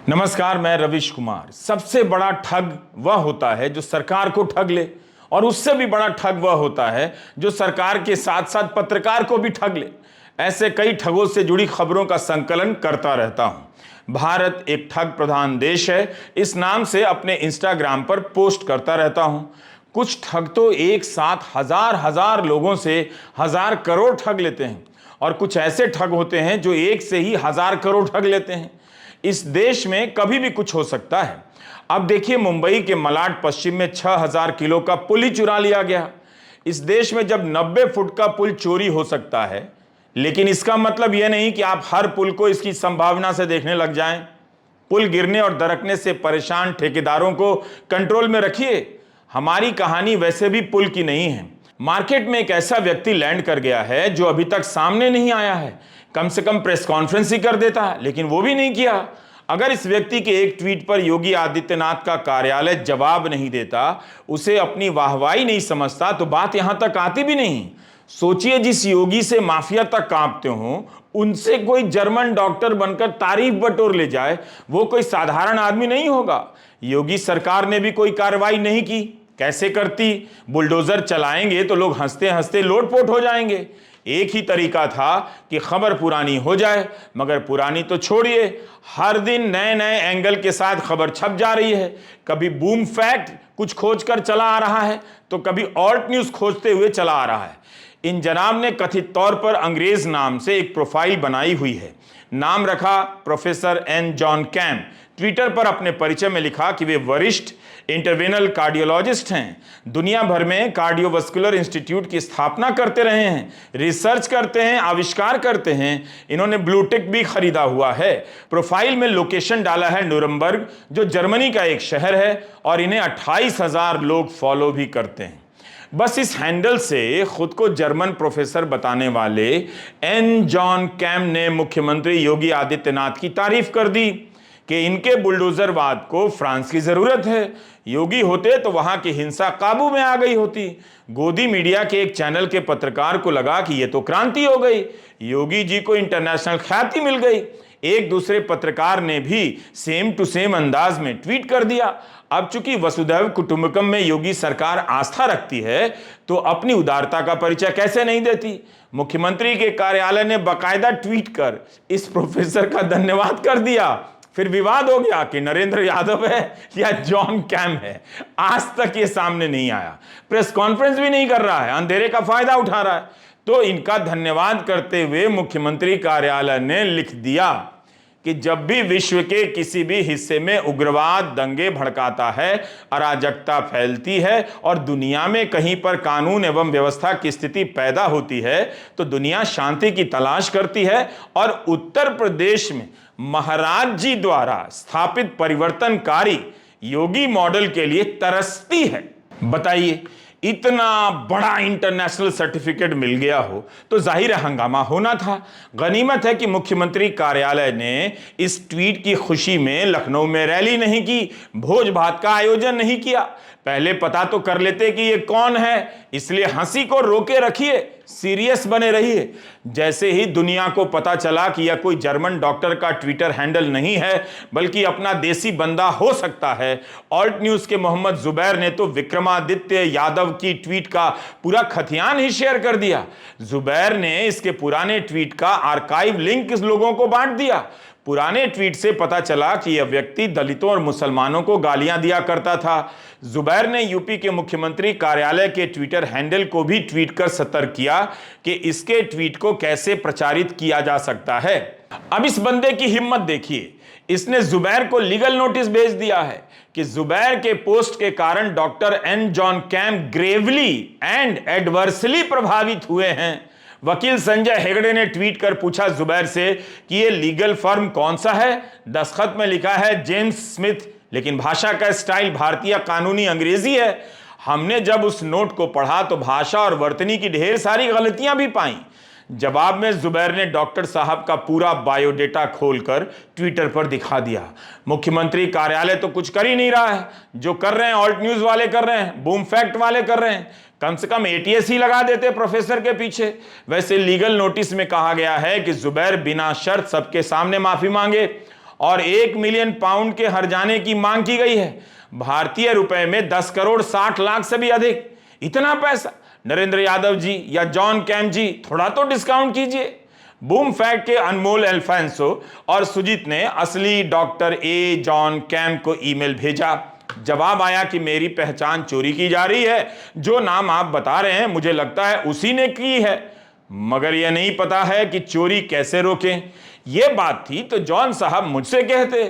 नमस्कार, मैं रविश कुमार। सबसे बड़ा ठग वह होता है जो सरकार को ठग ले, और उससे भी बड़ा ठग वह होता है जो सरकार के साथ साथ पत्रकार को भी ठग ले। ऐसे कई ठगों से जुड़ी खबरों का संकलन करता रहता हूं। भारत एक ठग प्रधान देश है, इस नाम से अपने इंस्टाग्राम पर पोस्ट करता रहता हूं। कुछ ठग तो एक साथ हजार हजार लोगों से हजार करोड़ ठग लेते हैं, और कुछ ऐसे ठग होते हैं जो एक से ही हजार करोड़ ठग लेते हैं। इस देश में कभी भी कुछ हो सकता है। अब देखिए, मुंबई के मलाड पश्चिम में 6000 किलो का पुल ही चुरा लिया गया। इस देश में जब 90 फुट का पुल चोरी हो सकता है, लेकिन इसका मतलब यह नहीं कि आप हर पुल को इसकी संभावना से देखने लग जाएं। पुल गिरने और दरकने से परेशान ठेकेदारों को कंट्रोल में रखिए। हमारी कहानी वैसे भी पुल की नहीं है। मार्केट में एक ऐसा व्यक्ति लैंड कर गया है जो अभी तक सामने नहीं आया है। कम से कम प्रेस कॉन्फ्रेंस ही कर देता, लेकिन वो भी नहीं किया। अगर इस व्यक्ति के एक ट्वीट पर योगी आदित्यनाथ का कार्यालय जवाब नहीं देता, उसे अपनी वाहवाही नहीं समझता, तो बात यहां तक आती भी नहीं। सोचिए, जिस योगी से माफिया तक कांपते हो, उनसे कोई जर्मन डॉक्टर बनकर तारीफ बटोर ले जाए, वो कोई साधारण आदमी नहीं होगा। योगी सरकार ने भी कोई कार्रवाई नहीं की। कैसे करती? बुलडोजर चलाएंगे तो लोग हंसते हंसते लोटपोट हो जाएंगे। एक ही तरीका था कि खबर पुरानी हो जाए, मगर पुरानी तो छोड़िए, हर दिन नए नए एंगल के साथ खबर छप जा रही है। कभी बूम फैक्ट कुछ खोजकर चला आ रहा है, तो कभी ऑल्ट न्यूज खोजते हुए चला आ रहा है। इन जनाब ने कथित तौर पर अंग्रेज नाम से एक प्रोफाइल बनाई हुई है। नाम रखा professor N John Camm. Twitter पर अपने परिचय में लिखा कि वे वरिष्ठ इंटरवेनल कार्डियोलॉजिस्ट हैं। दुनिया भर में कार्डियोवास्कुलर इंस्टीट्यूट की स्थापना करते रहे हैं, रिसर्च करते हैं, आविष्कार करते हैं। इन्होंने ब्लूटिक भी खरीदा हुआ है। प्रोफाइल में लोकेशन डाला है न्यूरमबर्ग, जो जर्मनी का एक शहर है, और इन्हें 28,000 लोग फॉलो भी करते हैं। बस इस हैंडल से खुद को जर्मन प्रोफेसर बताने वाले एन जॉन कैम ने मुख्यमंत्री योगी आदित्यनाथ की तारीफ कर दी कि इनके बुलडोजरवाद को फ्रांस की जरूरत है। योगी होते तो वहां की हिंसा काबू में आ गई होती। गोदी मीडिया के एक चैनल के पत्रकार को लगा कि यह तो क्रांति हो गई, योगी जी को इंटरनेशनल ख्याति मिल गई। एक दूसरे पत्रकार ने भी सेम टू सेम अंदाज में ट्वीट कर दिया। अब चूंकि वसुधैव कुटुंबकम में योगी सरकार आस्था रखती है, तो अपनी उदारता का परिचय कैसे नहीं देती। मुख्यमंत्री के कार्यालय ने बाकायदा ट्वीट कर इस प्रोफेसर का धन्यवाद कर दिया। फिर विवाद हो गया कि नरेंद्र यादव है या जॉन कैम है। आज तक ये सामने नहीं आया। प्रेस कॉन्फ्रेंस भी नहीं कर रहा है, अंधेरे का फायदा उठा रहा है। तो इनका धन्यवाद करते हुए मुख्यमंत्री कार्यालय ने लिख दिया कि जब भी विश्व के किसी भी हिस्से में उग्रवाद दंगे भड़काता है, अराजकता फैलती है, और दुनिया में कहीं पर कानून एवं व्यवस्था की स्थिति पैदा होती है, तो दुनिया शांति की तलाश करती है, और उत्तर प्रदेश में महाराज जी द्वारा स्थापित परिवर्तनकारी योगी मॉडल के लिए तरसती है। बताइए, इतना बड़ा इंटरनेशनल सर्टिफिकेट मिल गया हो तो जाहिर है हंगामा होना था। गनीमत है कि मुख्यमंत्री कार्यालय ने इस ट्वीट की खुशी में लखनऊ में रैली नहीं की, भोज भात का आयोजन नहीं किया। पहले पता तो कर लेते कि ये कौन है। इसलिए हंसी को रोके रखिए, सीरियस बने रहिए। जैसे ही दुनिया को पता चला कि यह कोई जर्मन डॉक्टर का ट्विटर हैंडल नहीं है, बल्कि अपना देसी बंदा हो सकता है, ऑल्ट न्यूज के मोहम्मद जुबैर ने तो विक्रमादित्य यादव की ट्वीट का पूरा खतियान ही शेयर कर दिया। जुबैर ने इसके पुराने ट्वीट का आर्काइव लिंक लोगों को बांट दिया। पुराने ट्वीट से पता चला कि यह व्यक्ति दलितों और मुसलमानों को गालियां दिया करता था। जुबैर ने यूपी के मुख्यमंत्री कार्यालय के ट्विटर हैंडल को भी ट्वीट कर सतर्क किया कि इसके ट्वीट को कैसे प्रचारित किया जा सकता है। अब इस बंदे की हिम्मत देखिए, इसने जुबैर को लीगल नोटिस भेज दिया है कि जुबैर के पोस्ट के कारण doctor N John Camm gravely and adversely प्रभावित हुए हैं। वकील संजय हेगड़े ने ट्वीट कर पूछा जुबैर से कि यह लीगल फर्म कौन सा है। दस्तखत में लिखा है जेम्स स्मिथ, लेकिन भाषा का स्टाइल भारतीय कानूनी अंग्रेजी है। हमने जब उस नोट को पढ़ा तो भाषा और वर्तनी की ढेर सारी गलतियां भी पाई। जवाब में जुबैर ने डॉक्टर साहब का पूरा बायोडेटा खोलकर ट्विटर पर दिखा दिया। मुख्यमंत्री कार्यालय तो कुछ कर ही नहीं रहा है, जो कर रहे हैं ऑल्ट न्यूज वाले कर रहे हैं, बूम फैक्ट वाले कर रहे हैं। कम से कम एटीएस ही लगा देते प्रोफेसर के पीछे। वैसे लीगल नोटिस में कहा गया है कि जुबैर बिना शर्त सबके सामने माफी मांगे और 1 मिलियन पाउंड के हर्जाने की मांग की गई है। भारतीय रुपए में 10 करोड़ 60 लाख से भी अधिक। इतना पैसा। नरेंद्र यादव जी या जॉन कैम जी, थोड़ा तो डिस्काउंट कीजिए। बूम फैक्ट के अनमोल अल्फांसो और सुजीत ने असली डॉक्टर ए जॉन कैम को ईमेल भेजा। जवाब आया कि मेरी पहचान चोरी की जा रही है। जो नाम आप बता रहे हैं मुझे लगता है उसी ने की है, मगर यह नहीं पता है कि चोरी कैसे रोकें। यह बात थी तो जॉन साहब मुझसे कहते,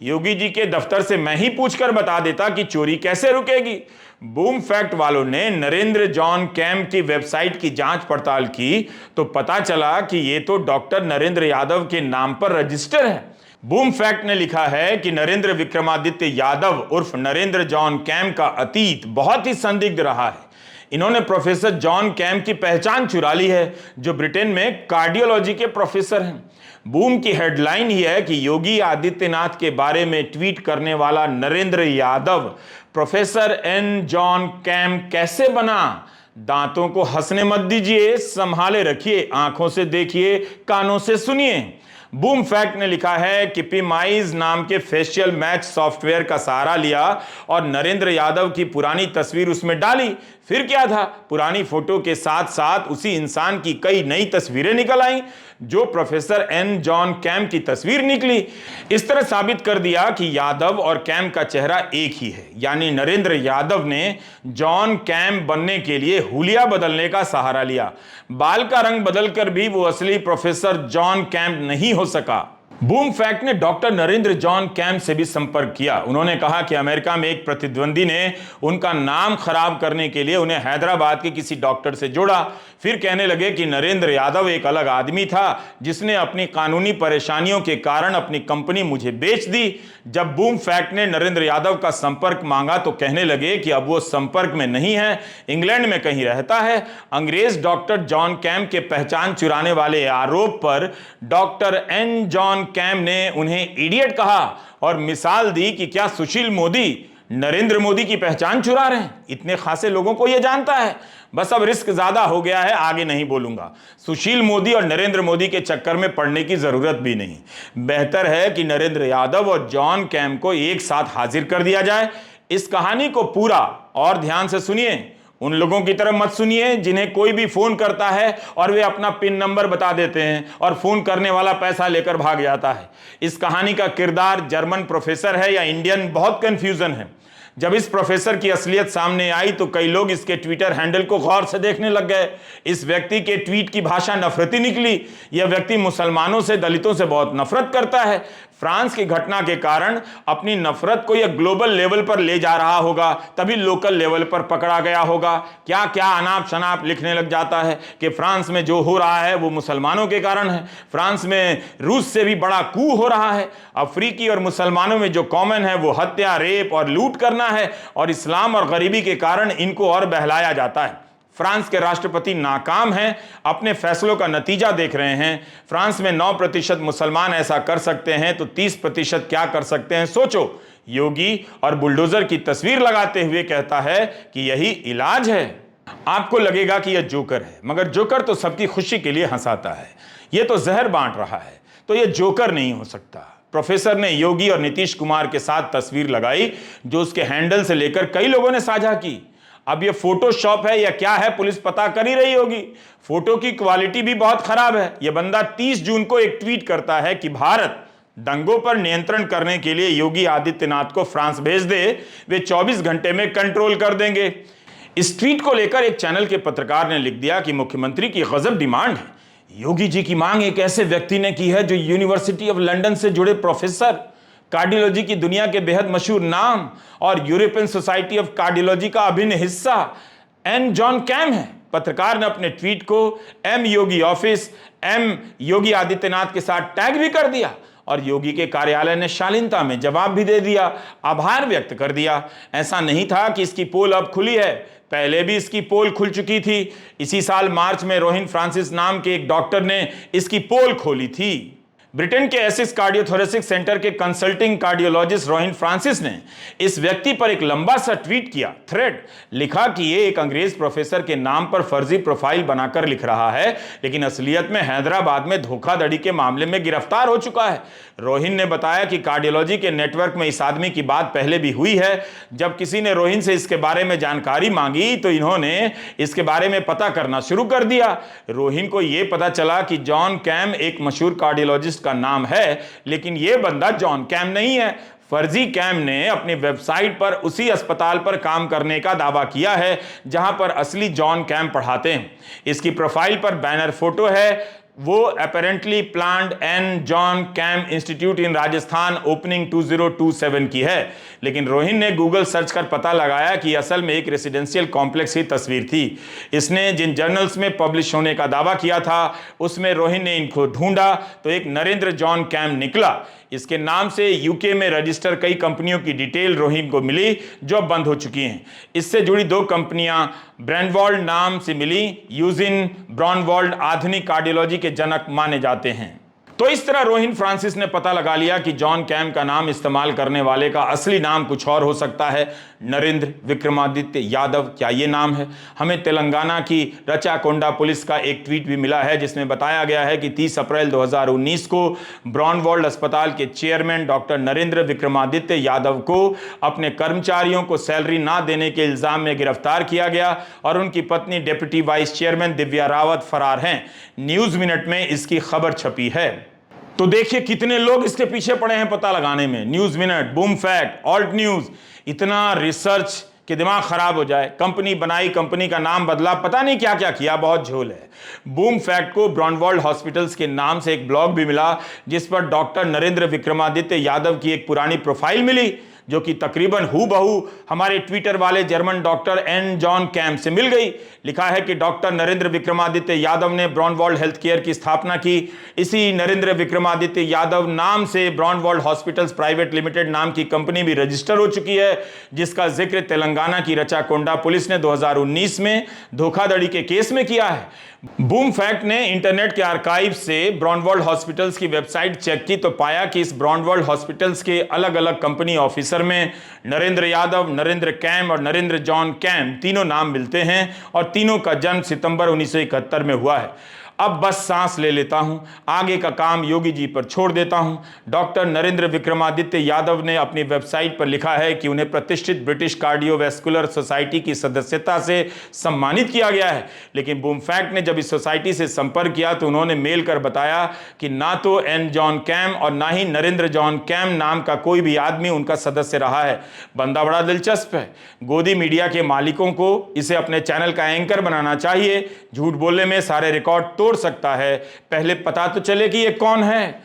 योगी जी के दफ्तर से मैं ही पूछकर बता देता कि चोरी कैसे रुकेगी। बूम फैक्ट वालों ने नरेंद्र जॉन कैम की वेबसाइट की जांच पड़ताल की तो पता चला कि यह तो डॉक्टर नरेंद्र यादव के नाम पर रजिस्टर है। बूम फैक्ट ने लिखा है कि नरेंद्र विक्रमादित्य यादव उर्फ नरेंद्र जॉन कैम का अतीत बहुत ही संदिग्ध रहा है। इन्होंने प्रोफेसर जॉन कैम की पहचान चुरा ली है, जो ब्रिटेन में कार्डियोलॉजी के प्रोफेसर हैं। बूम की हेडलाइन ही है कि योगी आदित्यनाथ के बारे में ट्वीट करने वाला Narendra Yadav professor N John Camm कैसे बना। दांतों को हंसने मत दीजिए, संभाले रखिए, आंखों से देखिए, कानों से सुनिए। बूम फैक्ट ने लिखा है कि पिमाइज नाम के फेशियल मैच सॉफ्टवेयर का सहारा लिया और नरेंद्र यादव की पुरानी तस्वीर उसमें डाली। फिर क्या था, पुरानी फोटो के साथ साथ उसी इंसान की कई नई तस्वीरें निकल आईं, जो प्रोफेसर एन जॉन कैम की तस्वीर निकली। इस तरह साबित कर दिया कि यादव और कैम का चेहरा एक ही है, यानी नरेंद्र यादव ने जॉन कैम बनने के लिए हुलिया बदलने का सहारा लिया। बाल का रंग बदलकर भी वो असली प्रोफेसर जॉन कैम नहीं हो सका। बूम फैक्ट ने डॉक्टर नरेंद्र जॉन कैम से भी संपर्क किया। उन्होंने कहा कि अमेरिका में एक प्रतिद्वंदी ने उनका नाम खराब करने के लिए उन्हें हैदराबाद के किसी डॉक्टर से जोड़ा। फिर कहने लगे कि नरेंद्र यादव एक अलग आदमी था जिसने अपनी कानूनी परेशानियों के कारण अपनी कंपनी मुझे बेच दी। जब बूम फैक्ट ने नरेंद्र यादव का संपर्क मांगा तो कहने लगे कि अब वो संपर्क में नहीं है, इंग्लैंड में कहीं रहता है। अंग्रेज डॉक्टर जॉन कैम के पहचान चुराने वाले आरोप पर डॉक्टर एन जॉन कैम ने उन्हें इडियट कहा और मिसाल दी कि क्या सुशील मोदी नरेंद्र मोदी की पहचान चुरा रहे हैं। इतने खासे लोगों को यह जानता है। बस अब रिस्क ज्यादा हो गया है, आगे नहीं बोलूंगा। सुशील मोदी और नरेंद्र मोदी के चक्कर में पड़ने की जरूरत भी नहीं। बेहतर है कि नरेंद्र यादव और जॉन कैम को एक साथ हाजिर कर दिया जाए। इस कहानी को पूरा और ध्यान से सुनिए। उन लोगों की तरफ मत सुनिए जिन्हें कोई भी फोन करता है और वे अपना पिन नंबर बता देते हैं और फोन करने वाला पैसा लेकर भाग जाता है। इस कहानी का किरदार जर्मन प्रोफेसर है या इंडियन, बहुत कंफ्यूजन है। जब इस प्रोफेसर की असलियत सामने आई तो कई लोग इसके ट्विटर हैंडल को गौर से देखने लग गए। इस व्यक्ति के ट्वीट की भाषा नफरती निकली। यह व्यक्ति मुसलमानों से, दलितों से बहुत नफरत करता है। फ्रांस की घटना के कारण अपनी नफरत को यह ग्लोबल लेवल पर ले जा रहा होगा, तभी लोकल लेवल पर पकड़ा गया होगा। क्या क्या अनाप शनाप लिखने लग जाता है कि फ्रांस में जो हो रहा है वो मुसलमानों के कारण है, फ्रांस में रूस से भी बड़ा कू हो रहा है, अफ्रीकी और मुसलमानों में जो कॉमन है वो हत्या, रेप और लूट करना है, और इस्लाम और गरीबी के कारण इनको और बहलाया जाता है। फ्रांस के राष्ट्रपति नाकाम हैं, अपने फैसलों का नतीजा देख रहे हैं। फ्रांस में 9% मुसलमान ऐसा कर सकते हैं तो 30% क्या कर सकते हैं, सोचो। योगी और बुलडोजर की तस्वीर लगाते हुए कहता है कि यही इलाज है। आपको लगेगा कि यह जोकर है, मगर जोकर तो सबकी खुशी के लिए हंसाता है। यह तो जहर बांट रहा है, तो यह जोकर नहीं हो सकता। प्रोफेसर ने योगी और नीतीश कुमार के साथ तस्वीर लगाई जो उसके हैंडल से लेकर कई लोगों ने साझा की। अब यह फोटोशॉप है या क्या है, पुलिस पता कर ही रही होगी। फोटो की क्वालिटी भी बहुत खराब है। यह बंदा 30 जून को एक ट्वीट करता है कि भारत दंगों पर नियंत्रण करने के लिए योगी आदित्यनाथ को फ्रांस भेज दे, वे 24 घंटे में कंट्रोल कर देंगे। इस ट्वीट को लेकर एक चैनल के पत्रकार ने लिख दिया कि मुख्यमंत्री की गजब डिमांड है। योगी जी की मांग एक ऐसे व्यक्ति ने की है जो यूनिवर्सिटी ऑफ लंदन से जुड़े प्रोफेसर, कार्डियोलॉजी की दुनिया के बेहद मशहूर नाम और यूरोपियन सोसाइटी ऑफ कार्डियोलॉजी का अभिन्न हिस्सा एन जॉन कैम है। पत्रकार ने अपने ट्वीट को एम योगी ऑफिस, एम योगी आदित्यनाथ के साथ टैग भी कर दिया और योगी के कार्यालय ने शालीनता में जवाब भी दे दिया, आभार व्यक्त कर दिया। ऐसा नहीं था कि इसकी पोल अब खुली है, पहले भी इसकी पोल खुल चुकी थी। इसी साल मार्च में रोहिन फ्रांसिस नाम के एक डॉक्टर ने इसकी पोल खोली थी। ब्रिटेन के एसिस कार्डियोथोरेसिक सेंटर के कंसल्टिंग कार्डियोलॉजिस्ट रोहिन फ्रांसिस ने इस व्यक्ति पर एक लंबा सा ट्वीट किया, थ्रेड लिखा कि ये एक अंग्रेज प्रोफेसर के नाम पर फर्जी प्रोफाइल बनाकर लिख रहा है, लेकिन असलियत में हैदराबाद में धोखाधड़ी के मामले में गिरफ्तार हो चुका है। रोहिन ने बताया कि कार्डियोलॉजी के नेटवर्क में इस आदमी की बात पहले भी हुई है। जब किसी ने रोहिन से इसके बारे में जानकारी मांगी तो इन्होंने इसके बारे में पता करना शुरू कर दिया। रोहिन को यह पता चला कि जॉन कैम एक मशहूर कार्डियोलॉजिस्ट का नाम है, लेकिन यह बंदा जॉन कैम नहीं है। फर्जी कैम ने अपनी वेबसाइट पर उसी अस्पताल पर काम करने का दावा किया है जहां पर असली जॉन कैम पढ़ाते हैं। इसकी प्रोफाइल पर बैनर फोटो है। वो apparently planned N John Camm institute in Rajasthan opening 2027 की है, लेकिन रोहिन ने गूगल सर्च कर पता लगाया कि असल में एक रेसिडेंशियल कॉम्प्लेक्स की तस्वीर थी। इसने जिन जर्नल्स में पब्लिश होने का दावा किया था उसमें रोहिन ने इनको ढूंढा तो एक नरेंद्र जॉन कैम निकला। इसके नाम से यूके में रजिस्टर कई कंपनियों की डिटेल रोहिन को मिली जो अब बंद हो चुकी हैं। इससे जुड़ी 2 कंपनियां ब्रैनवॉल्ड नाम से मिली। यूजिन ब्रॉनवॉल्ड आधुनिक कार्डियोलॉजी के जनक माने जाते हैं। तो इस तरह रोहिन फ्रांसिस ने पता लगा लिया कि जॉन कैम का नाम इस्तेमाल करने वाले का असली नाम कुछ और हो सकता है, नरेंद्र विक्रमादित्य यादव। क्या ये नाम है? हमें तेलंगाना की रचाकोंडा पुलिस का एक ट्वीट भी मिला है जिसमें बताया गया है कि 30 अप्रैल 2019 को ब्रॉनवॉल्ड अस्पताल के चेयरमैन डॉक्टर नरेंद्र विक्रमादित्य यादव को अपने कर्मचारियों को सैलरी ना देने के इल्जाम में गिरफ्तार किया गया और उनकी पत्नी deputy vice chairman Divya Rawat फरार हैं। न्यूज मिनट में इसकी खबर छपी है। तो देखिए कितने लोग इसके पीछे पड़े हैं पता लगाने में। News minute, boom fact, alt news, इतना रिसर्च कि दिमाग खराब हो जाए। कंपनी बनाई, कंपनी का नाम बदला, पता नहीं क्या क्या किया, बहुत झोल है। बूम फैक्ट को ब्रॉनवॉल्ड हॉस्पिटल्स के नाम से एक ब्लॉग भी मिला जिस पर डॉक्टर नरेंद्र विक्रमादित्य यादव की एक पुरानी प्रोफाइल मिली जो कि तकरीबन हूबहू हमारे ट्विटर वाले German doctor N John Camm से मिल गई। लिखा है कि डॉक्टर नरेंद्र विक्रमादित्य यादव ने ब्रॉनवॉल्ड हेल्थ केयर की स्थापना की। इसी नरेंद्र विक्रमादित्य यादव नाम से ब्रॉनवॉल्ड हॉस्पिटल्स प्राइवेट लिमिटेड नाम की कंपनी भी रजिस्टर हो चुकी है, जिसका जिक्र तेलंगाना की रचाकोंडा पुलिस ने 2019 में धोखाधड़ी के केस में किया है। बूम फैक्ट ने इंटरनेट के आर्काइव से ब्रॉनवॉल्ड हॉस्पिटल्स की वेबसाइट चेक की तो पाया कि इस ब्रॉनवॉल्ड हॉस्पिटल्स के अलग अलग कंपनी ऑफिसर में नरेंद्र यादव, नरेंद्र कैम और नरेंद्र जॉन कैम तीनों नाम मिलते हैं और तीनों का जन्म सितंबर 1971 में हुआ है। अब बस सांस ले लेता हूं, आगे का काम योगी जी पर छोड़ देता हूं। डॉक्टर नरेंद्र विक्रमादित्य यादव ने अपनी वेबसाइट पर लिखा है कि उन्हें प्रतिष्ठित ब्रिटिश कार्डियोवैस्कुलर सोसाइटी की सदस्यता से सम्मानित किया गया है, लेकिन बूम फैक्ट ने जब इस सोसाइटी से संपर्क किया तो उन्होंने मेल कर बताया कि ना तो एन जॉन कैम और ना ही नरेंद्र जॉन कैम नाम का कोई भी आदमी उनका सदस्य रहा है। बंदा बड़ा दिलचस्प है। गोदी मीडिया के मालिकों को इसे अपने चैनल का एंकर बनाना चाहिए। झूठ बोलने में सारे रिकॉर्ड तोड़ सकता है, पहले पता तो चले कि ये कौन है।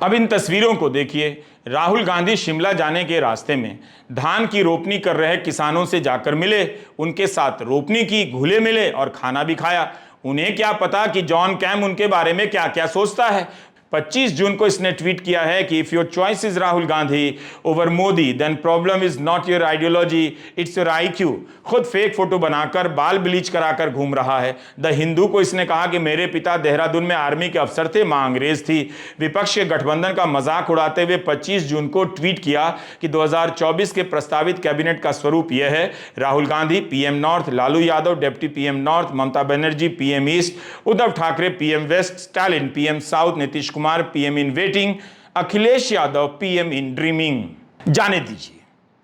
अब इन तस्वीरों को देखिए। राहुल गांधी शिमला जाने के रास्ते में धान की रोपनी कर रहे किसानों से जाकर मिले, उनके साथ रोपनी की, घुले मिले और खाना भी खाया। उन्हें क्या पता कि जॉन कैम उनके बारे में क्या क्या सोचता है। 25 जून को इसने ट्वीट किया है कि if your choice is Rahul Gandhi over Modi then problem is not your ideology, it's your IQ। खुद फेक फोटो बनाकर बाल ब्लीच कराकर घूम रहा है। द हिंदू को इसने कहा कि मेरे पिता देहरादून में आर्मी के अफसर थे, मां अंग्रेज थी। विपक्ष के गठबंधन का मजाक उड़ाते हुए 25 जून को ट्वीट किया कि 2024 के प्रस्तावित कैबिनेट का स्वरूप यह है: Rahul Gandhi PM north, Lalu Yadav deputy PM north, Mamata Banerjee PM east, Uddhav Thackeray PM west, Stalin PM south, Nitish Kumar PM in waiting, Akhilesh Yadav PM in dreaming.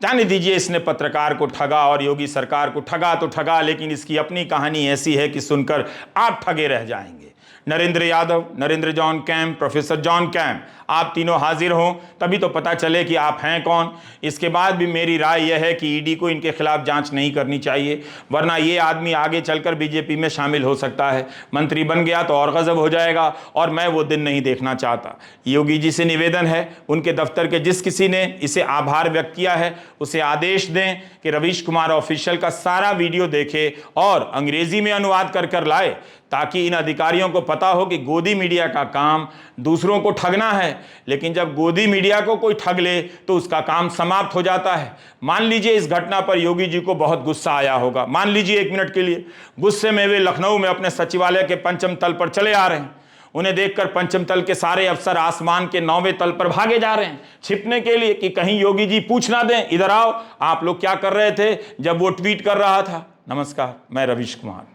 जाने दीजिए इसने पत्रकार को ठगा और योगी सरकार को ठगा तो ठगा, लेकिन इसकी अपनी कहानी ऐसी है कि सुनकर आप ठगे रह जाएंगे। Narendra Yadav, Narendra John Camm, professor John Camm, आप तीनों हाजिर हों तभी तो पता चले कि आप हैं कौन। इसके बाद भी मेरी राय यह है कि ईडी को इनके खिलाफ जांच नहीं करनी चाहिए, वरना ये आदमी आगे चलकर बीजेपी में शामिल हो सकता है। मंत्री बन गया तो और गजब हो जाएगा और मैं वो दिन नहीं देखना चाहता। योगी जी से निवेदन है, उनके दफ्तर के जिस किसी ने इसे आभार व्यक्त किया है उसे आदेश दें कि रवीश कुमार ऑफिशियल का सारा वीडियो देखे और अंग्रेजी में अनुवाद कर लाए, ताकि इन अधिकारियों को पता हो कि गोदी मीडिया का काम दूसरों को ठगना है, लेकिन जब गोदी मीडिया को कोई ठग ले तो उसका काम समाप्त हो जाता है। मान लीजिए इस घटना पर योगी जी को बहुत गुस्सा आया होगा, मान लीजिए 1 मिनट के लिए। गुस्से में वे लखनऊ में अपने सचिवालय के पंचम तल पर चले आ रहे हैं। उन्हें देखकर पंचम तल के सारे अफसर आसमान के 9वें तल पर भागे जा रहे हैं छिपने के लिए कि कहीं योगी जी पूछ ना दें, इधर आओ आप लोग क्या कर रहे थे जब वो ट्वीट कर रहा था। नमस्कार, मैं रवीश कुमार।